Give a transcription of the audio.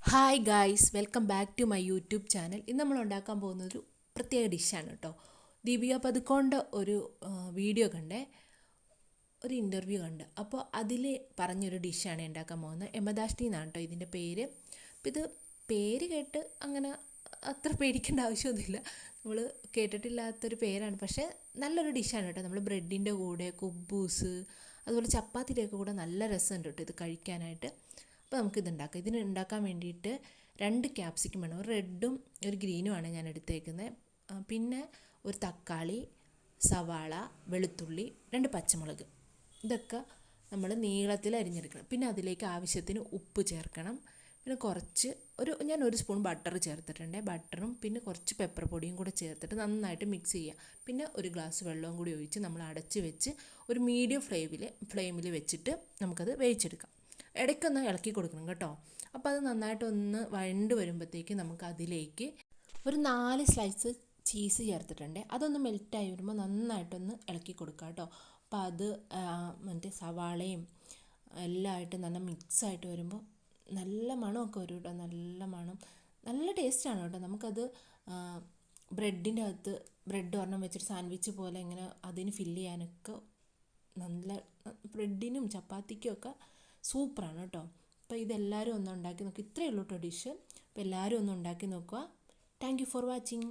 Hi guys, welcome back to my YouTube channel. ഇന്ന് നമ്മൾ ഉണ്ടാക്കാൻ പോകുന്നൊരു പ്രത്യേക ഡിഷാണ് കേട്ടോ. ദീപിക പതുക്കോണ്ട ഒരു വീഡിയോ കണ്ടേ, ഒരു ഇൻ്റർവ്യൂ കണ്ട്. അപ്പോൾ അതിൽ പറഞ്ഞൊരു ഡിഷാണ് ഉണ്ടാക്കാൻ പോകുന്നത്. എമദാഷ്ടി എന്നാണ് കേട്ടോ ഇതിൻ്റെ പേര്. അപ്പോൾ ഇത് പേര് കേട്ട് അങ്ങനെ അത്ര പേടിക്കേണ്ട ആവശ്യമൊന്നുമില്ല. നമ്മൾ കേട്ടിട്ടില്ലാത്തൊരു പേരാണ്, പക്ഷേ നല്ലൊരു ഡിഷാണ് കേട്ടോ. നമ്മൾ ബ്രെഡിൻ്റെ കൂടെ കുബൂസ് അതുപോലെ ചപ്പാത്തിയുടെയൊക്കെ കൂടെ നല്ല രസമുണ്ട് കേട്ടോ ഇത് കഴിക്കാനായിട്ട്. അപ്പോൾ നമുക്കിത് ഉണ്ടാക്കാം. ഇതിന് ഉണ്ടാക്കാൻ വേണ്ടിയിട്ട് 2 ക്യാപ്സിക്കം വേണം. ഒരു റെഡും ഒരു ഗ്രീനുമാണ് ഞാൻ എടുത്തേക്കുന്നത്. പിന്നെ ഒരു തക്കാളി, സവാള, വെളുത്തുള്ളി, 2 പച്ചമുളക്, ഇതൊക്കെ നമ്മൾ നീളത്തിൽ അരിഞ്ഞെടുക്കണം. പിന്നെ അതിലേക്ക് ആവശ്യത്തിന് ഉപ്പ് ചേർക്കണം. പിന്നെ ഞാൻ ഒരു സ്പൂൺ ബട്ടർ ചേർത്തിട്ടുണ്ട്. ബട്ടറും പിന്നെ കുറച്ച് പെപ്പർ പൊടിയും കൂടെ ചേർത്തിട്ട് നന്നായിട്ട് മിക്സ് ചെയ്യുക. പിന്നെ ഒരു ഗ്ലാസ് വെള്ളവും കൂടി ഒഴിച്ച് നമ്മൾ അടച്ച് വെച്ച് ഒരു മീഡിയം ഫ്ലെയിമിൽ വെച്ചിട്ട് നമുക്കത് വേവിച്ചെടുക്കാം. ഇടയ്ക്കൊന്ന് ഇളക്കി കൊടുക്കണം കേട്ടോ. അപ്പോൾ അത് നന്നായിട്ടൊന്ന് വഴണ്ട് വരുമ്പോഴത്തേക്ക് നമുക്ക് അതിലേക്ക് ഒരു 4 സ്ലൈസ് ചീസ് ചേർത്തിട്ടുണ്ട്. അതൊന്ന് മെൽറ്റായി വരുമ്പോൾ നന്നായിട്ടൊന്ന് ഇളക്കി കൊടുക്കുക കേട്ടോ. അപ്പോൾ അത് മറ്റേ സവാളയും എല്ലാമായിട്ട് നല്ല മിക്സായിട്ട് വരുമ്പോൾ നല്ല മണമൊക്കെ വരും കേട്ടോ. നല്ല മണം, നല്ല ടേസ്റ്റാണ് കേട്ടോ. നമുക്കത് ബ്രെഡിൻ്റെ അകത്ത് ബ്രെഡ് ഒരെണ്ണം വെച്ചിട്ട് സാൻഡ്വിച്ച് പോലെ ഇങ്ങനെ അതിന് ഫില്ല് ചെയ്യാനൊക്കെ നല്ല, ബ്രെഡിനും ചപ്പാത്തിക്കും ഒക്കെ സൂപ്പറാണ് കേട്ടോ. അപ്പോൾ ഇതെല്ലാവരും ഒന്ന് ഉണ്ടാക്കി നോക്കുക. ഇത്രയേ ഉള്ളൂ കേട്ടോ ഡിഷ്. അപ്പോൾ എല്ലാവരും ഒന്ന് ഉണ്ടാക്കി നോക്കുക. Thank you for watching.